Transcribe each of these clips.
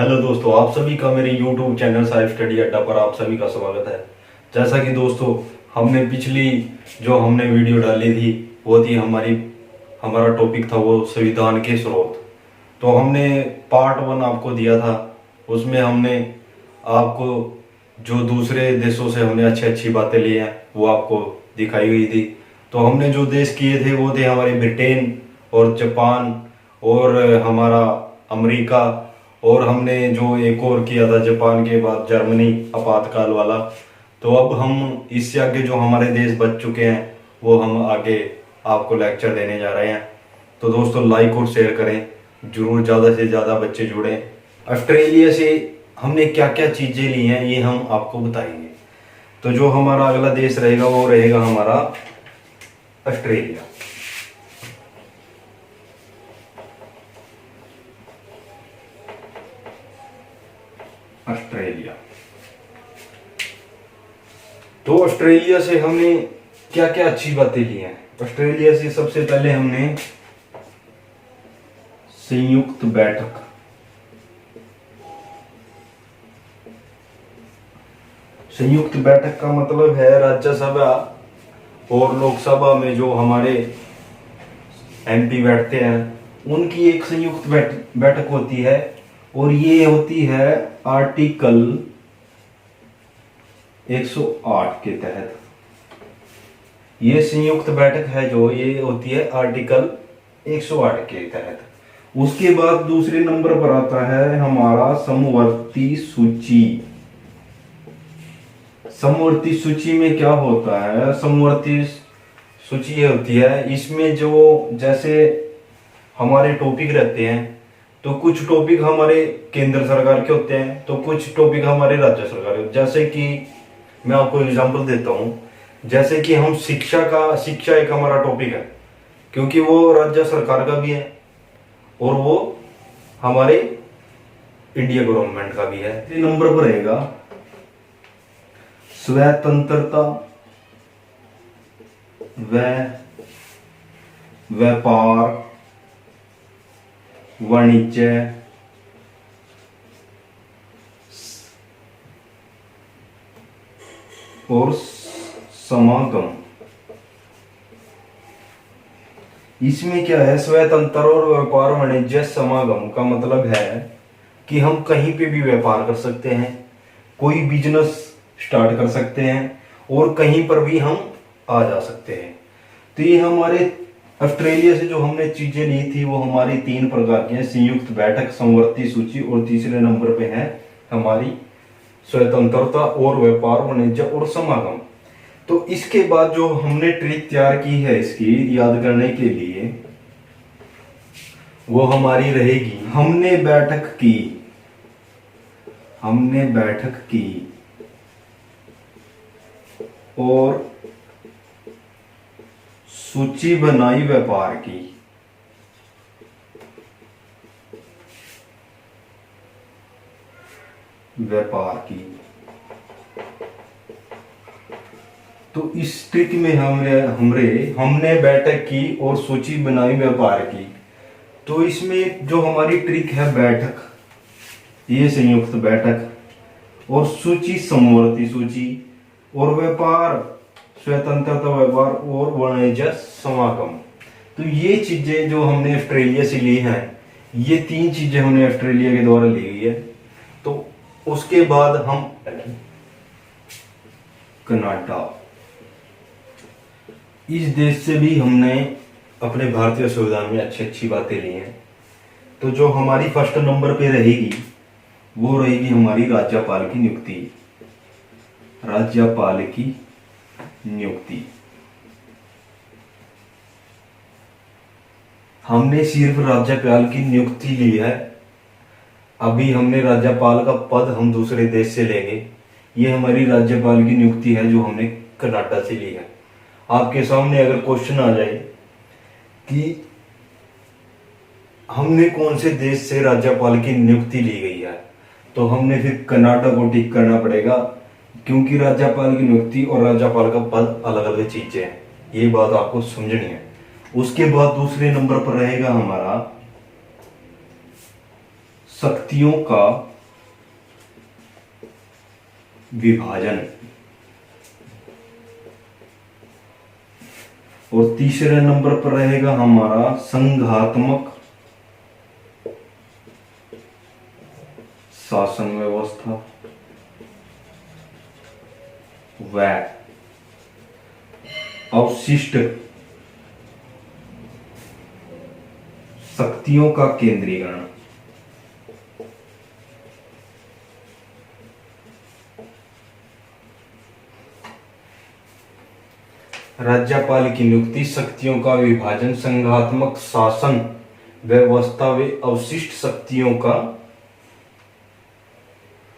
Hello दोस्तों, आप सभी का मेरे YouTube चैनल साइंस स्टडी अड्डा पर आप सभी का स्वागत है। जैसा कि दोस्तों हमने पिछली जो हमने वीडियो डाली थी वो थी हमारा टॉपिक था वो संविधान के स्रोत। तो हमने पार्ट 1 आपको दिया था। उसमें हमने आपको जो दूसरे देशों से हमने अच्छी अच्छी बातें ली हैं वो आपको दिखाई गई थी। तो हमने जो देश किए थे वो थे हमारे ब्रिटेन और जापान और हमारा अमेरिका, और हमने जो एक और किया था जापान के बाद जर्मनी आपातकाल वाला। तो अब हम इससे आगे जो हमारे देश बच चुके हैं वो हम आगे आपको लेक्चर देने जा रहे हैं। तो दोस्तों लाइक और शेयर करें, जरूर ज़्यादा से ज़्यादा बच्चे जुड़ें। ऑस्ट्रेलिया से हमने क्या क्या चीज़ें ली हैं ये हम आपको बताएंगे। तो जो हमारा अगला देश रहेगा वो रहेगा हमारा ऑस्ट्रेलिया। ऑस्ट्रेलिया तो ऑस्ट्रेलिया से हमने क्या क्या अच्छी बातें ली हैं। ऑस्ट्रेलिया से सबसे पहले हमने संयुक्त बैठक, संयुक्त बैठक का मतलब है राज्यसभा और लोकसभा में जो हमारे एमपी बैठते हैं उनकी एक संयुक्त बैठक होती है, और ये होती है आर्टिकल 108 के तहत। ये संयुक्त बैठक है जो ये होती है आर्टिकल 108 के तहत। उसके बाद दूसरे नंबर पर आता है हमारा समवर्ती सूची। समवर्ती सूची में क्या होता है? समवर्ती सूची ये होती है, इसमें जो जैसे हमारे टॉपिक रहते हैं तो कुछ टॉपिक हमारे केंद्र सरकार के होते हैं तो कुछ टॉपिक हमारे राज्य सरकार के। जैसे कि मैं आपको एग्जांपल देता हूं, जैसे कि हम शिक्षा एक हमारा टॉपिक है क्योंकि वो राज्य सरकार का भी है और वो हमारे इंडिया गवर्नमेंट का भी है। तीसरे नंबर पर रहेगा स्वतंत्रता व व्यापार, वाणिज्य, और समागम। इसमें क्या है? स्वतंत्र और व्यापार वाणिज्य समागम का मतलब है कि हम कहीं पे भी व्यापार कर सकते हैं, कोई बिजनेस स्टार्ट कर सकते हैं और कहीं पर भी हम आ जा सकते हैं। तो ये हमारे ऑस्ट्रेलिया से जो हमने चीजें ली थी वो हमारी 3 प्रकार की है: संयुक्त बैठक, समवर्ती सूची, और तीसरे नंबर पे है हमारी स्वतंत्रता और व्यापार वाणिज्य और समागम। तो इसके बाद जो हमने ट्रिक तैयार की है इसकी याद करने के लिए वो हमारी रहेगी हमने बैठक की और सूची बनाई व्यापार की। तो इस ट्रिक में हमने बैठक की और सूची बनाई व्यापार की। तो इसमें जो हमारी ट्रिक है बैठक, ये संयुक्त बैठक, और सूची समवर्ती सूची, और व्यापार स्वतंत्रता व्यापार और वाणिज्य समागम। तो ये चीजें जो हमने ऑस्ट्रेलिया से ली हैं, ये 3 चीजें हमने ऑस्ट्रेलिया के द्वारा ली गई है। तो उसके बाद हम कनाडा, इस देश से भी हमने अपने भारतीय संविधान में अच्छी अच्छी बातें ली हैं। तो जो हमारी फर्स्ट नंबर पे रहेगी वो रहेगी हमारी राज्यपाल की नियुक्ति। राज्यपाल की नियुक्ति हमने सिर्फ राज्यपाल की नियुक्ति ली है। अभी हमने राज्यपाल का पद हम दूसरे देश से लेंगे। ये हमारी राज्यपाल की नियुक्ति है जो हमने कनाडा से ली है। आपके सामने अगर क्वेश्चन आ जाए कि हमने कौन से देश से राज्यपाल की नियुक्ति ली गई है, तो हमने फिर कनाडा को टिक करना पड़ेगा, क्योंकि राज्यपाल की नियुक्ति और राज्यपाल का पद अलग अलग चीजें हैं। ये बात आपको समझनी है। उसके बाद दूसरे नंबर पर रहेगा हमारा शक्तियों का विभाजन। और तीसरे नंबर पर रहेगा हमारा संघात्मक शासन व्यवस्था व अवशिष्ट शक्तियों का केंद्रीकरण। राज्यपाल की नियुक्ति, शक्तियों का विभाजन, संघात्मक शासन व्यवस्था व अवशिष्ट शक्तियों का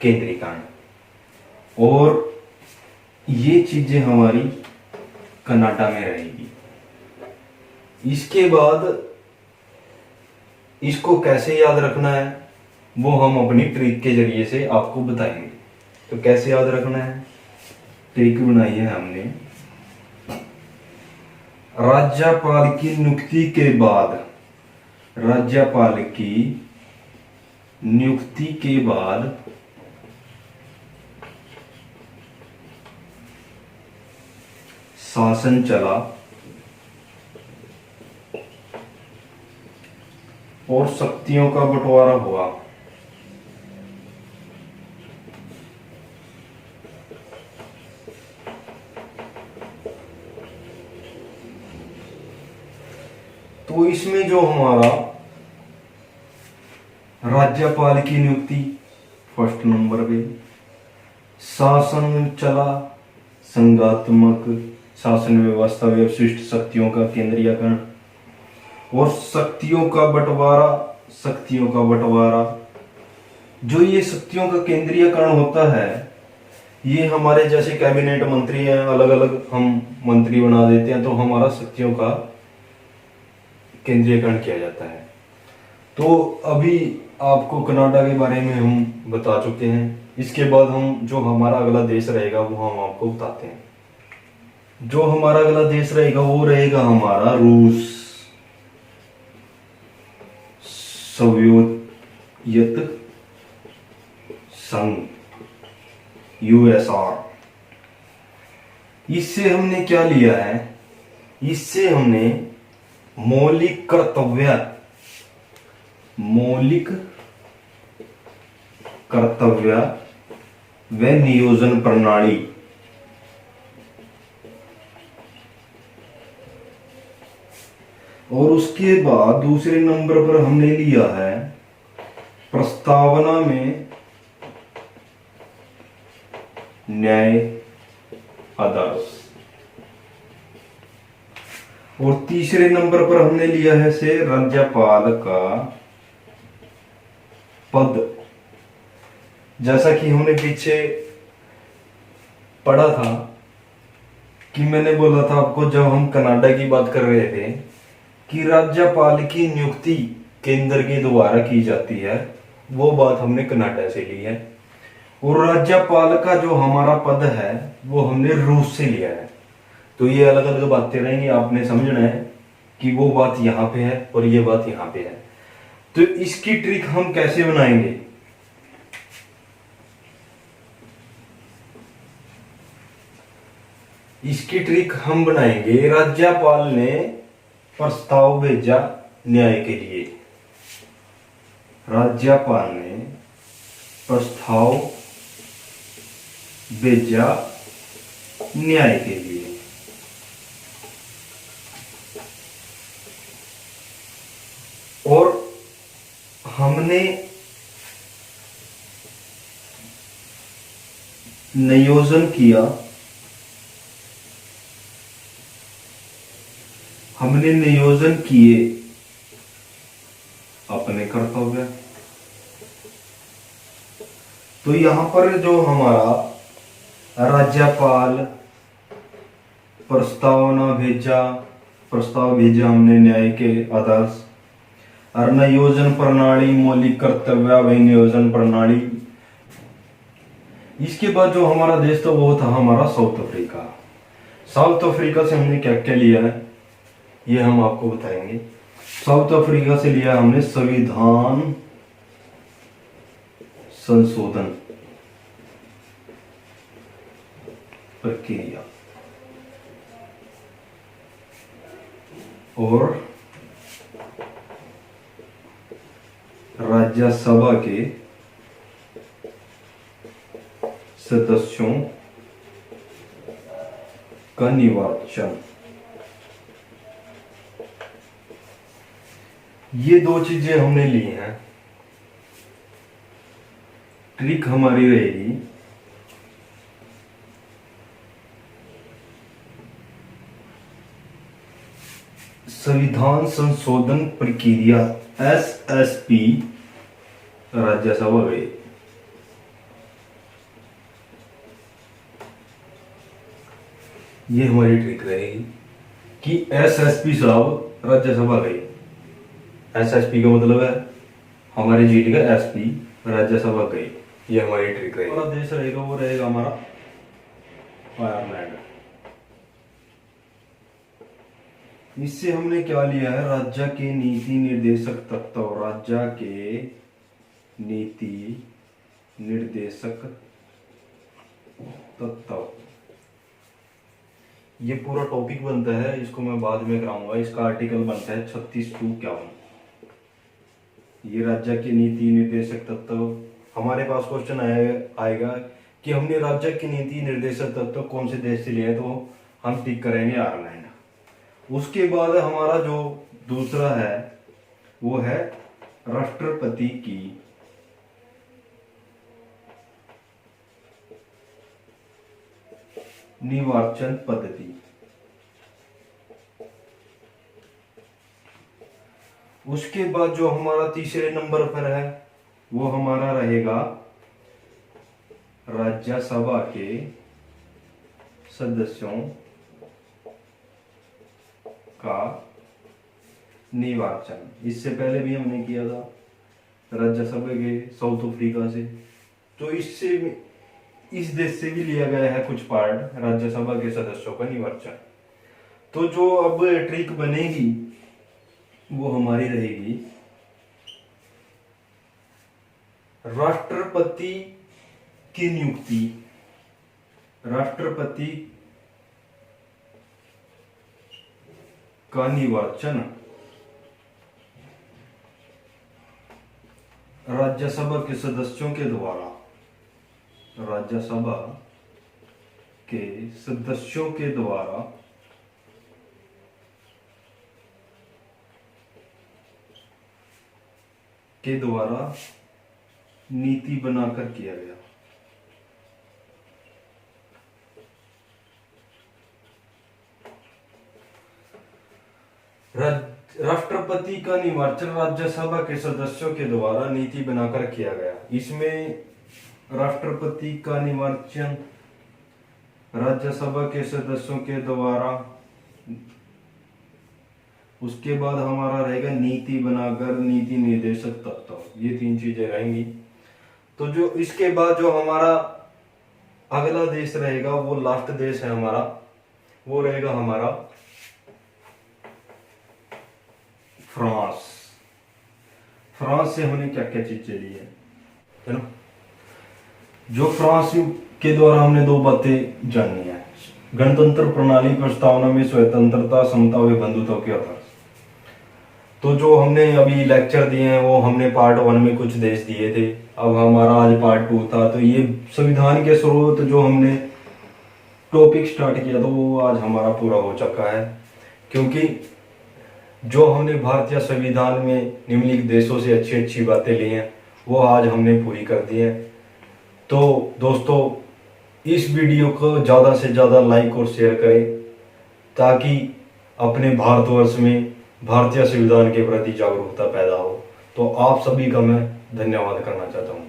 केंद्रीकरण। और ये चीजें हमारी कनाडा में रहेगी। इसके बाद इसको कैसे याद रखना है वो हम अपनी ट्रिक के जरिए से आपको बताएंगे। तो कैसे याद रखना है, ट्रिक बनाई है हमने। राज्यपाल की नियुक्ति के बाद, राज्यपाल की नियुक्ति के बाद शासन चला और शक्तियों का बंटवारा हुआ। तो इसमें जो हमारा राज्यपाल की नियुक्ति फर्स्ट नंबर पे, शासन चला, संघात्मक शासन व्यवस्था व विशिष्ट शक्तियों का केंद्रीयकरण और शक्तियों का बंटवारा। शक्तियों का बंटवारा, जो ये शक्तियों का केंद्रीयकरण होता है, ये हमारे जैसे कैबिनेट मंत्री हैं, अलग अलग हम मंत्री बना देते हैं, तो हमारा शक्तियों का केंद्रीयकरण किया जाता है। तो अभी आपको कनाडा के बारे में हम बता चुके हैं। इसके बाद हम जो हमारा अगला देश रहेगा वो हम आपको बताते हैं। जो हमारा अगला देश रहेगा वो रहेगा हमारा रूस, सोवियत संघ, यूएसआर। इससे हमने क्या लिया है, इससे हमने मौलिक कर्तव्य व नियोजन प्रणाली, और उसके बाद दूसरे नंबर पर हमने लिया है प्रस्तावना में न्याय आदर्श, और तीसरे नंबर पर हमने लिया है से राज्यपाल का पद। जैसा कि हमने पीछे पढ़ा था कि मैंने बोला था आपको जब हम कनाडा की बात कर रहे थे कि राज्यपाल की नियुक्ति केंद्र के द्वारा की जाती है, वो बात हमने कनाडा से ली है। और राज्यपाल का जो हमारा पद है वो हमने रूस से लिया है। तो ये अलग अलग बातें रहेंगी, आपने समझना है कि वो बात यहाँ पे है और ये बात यहाँ पे है। तो इसकी ट्रिक हम कैसे बनाएंगे, इसकी ट्रिक हम बनाएंगे। राज्यपाल ने प्रस्ताव भेजा न्याय के लिए, राज्यपाल ने प्रस्ताव भेजा न्याय के लिए, और हमने नियोजन किया, हमने नियोजन किए अपने कर्तव्य। तो यहां पर जो हमारा राज्यपाल प्रस्ताव भेजा हमने न्याय के आदर्श, और नियोजन प्रणाली मौलिक कर्तव्य व नियोजन प्रणाली। इसके बाद जो हमारा देश था वो था हमारा साउथ अफ्रीका। साउथ अफ्रीका से हमने क्या क्या लिया है ये हम आपको बताएंगे। साउथ अफ्रीका से लिया हमने संविधान संशोधन, प्रक्रिया और राज्यसभा के सदस्यों का निर्वाचन। ये दो चीजें हमने ली हैं। ट्रिक हमारी रहेगी संविधान संशोधन प्रक्रिया SSP राज्यसभा गई। ये हमारी ट्रिक रहेगी कि SSP साहब राज्यसभा गई। SSP का मतलब है हमारे जीटी का SP, राज्यसभा गई। ये हमारी ट्रिक रहेगी। हमारा देश रहेगा वो रहेगा हमारा आयरलैंड। इससे हमने क्या लिया है, राज्य के नीति निर्देशक तत्व। राज्य के नीति निर्देशक तत्व, ये पूरा टॉपिक बनता है, इसको मैं बाद में कराऊंगा। इसका आर्टिकल बनता है 36-51। ये राज्य के नीति निर्देशक तत्व। हमारे पास क्वेश्चन आएगा कि हमने राज्य की नीति निर्देशक तत्व कौन से देश से लिया है, तो हम टिक करेंगे आयरलैंड। उसके बाद हमारा जो दूसरा है वो है राष्ट्रपति की निर्वाचन पद्धति। उसके बाद जो हमारा तीसरे नंबर पर है वो हमारा रहेगा राज्यसभा के सदस्यों का निर्वाचन। इससे पहले भी हमने किया था राज्यसभा के साउथ अफ्रीका से, तो इससे इस देश से भी लिया गया है कुछ पार्ट, राज्यसभा के सदस्यों का निर्वाचन। तो जो अब ट्रिक बनेगी वो हमारी रहेगी राष्ट्रपति की नियुक्ति। राष्ट्रपति का निर्वाचन राज्यसभा के सदस्यों के द्वारा, राज्यसभा के सदस्यों के द्वारा नीति बनाकर किया गया। राष्ट्रपति का निर्वाचन राज्यसभा के सदस्यों के द्वारा नीति बनाकर किया गया। इसमें राष्ट्रपति का निर्वाचन राज्यसभा के सदस्यों के द्वारा, उसके बाद हमारा रहेगा नीति बनाकर, नीति निर्देशक तत्व। ये तीन चीजें रहेंगी। तो जो इसके बाद जो हमारा अगला देश रहेगा वो लास्ट देश है हमारा, वो रहेगा हमारा फ्रांस। फ्रांस से हमने क्या क्या चीजें ली है ना। जो फ्रांस के द्वारा हमने दो बातें जानी है, गणतंत्र प्रणाली प्रस्तावना में स्वतंत्रता, समता व बंधुत्व के आधार। तो जो हमने अभी लेक्चर दिए हैं वो हमने पार्ट 1 में कुछ देश दिए थे, अब हमारा आज पार्ट 2 था। तो ये संविधान के स्रोत जो हमने टॉपिक स्टार्ट किया था वो आज हमारा पूरा हो चुका है, क्योंकि जो हमने भारतीय संविधान में निम्नलिखित देशों से अच्छी अच्छी बातें ली हैं वो आज हमने पूरी कर दी हैं। तो दोस्तों इस वीडियो को ज़्यादा से ज़्यादा लाइक और शेयर करें ताकि अपने भारतवर्ष में भारतीय संविधान के प्रति जागरूकता पैदा हो। तो आप सभी का मैं धन्यवाद करना चाहता हूँ।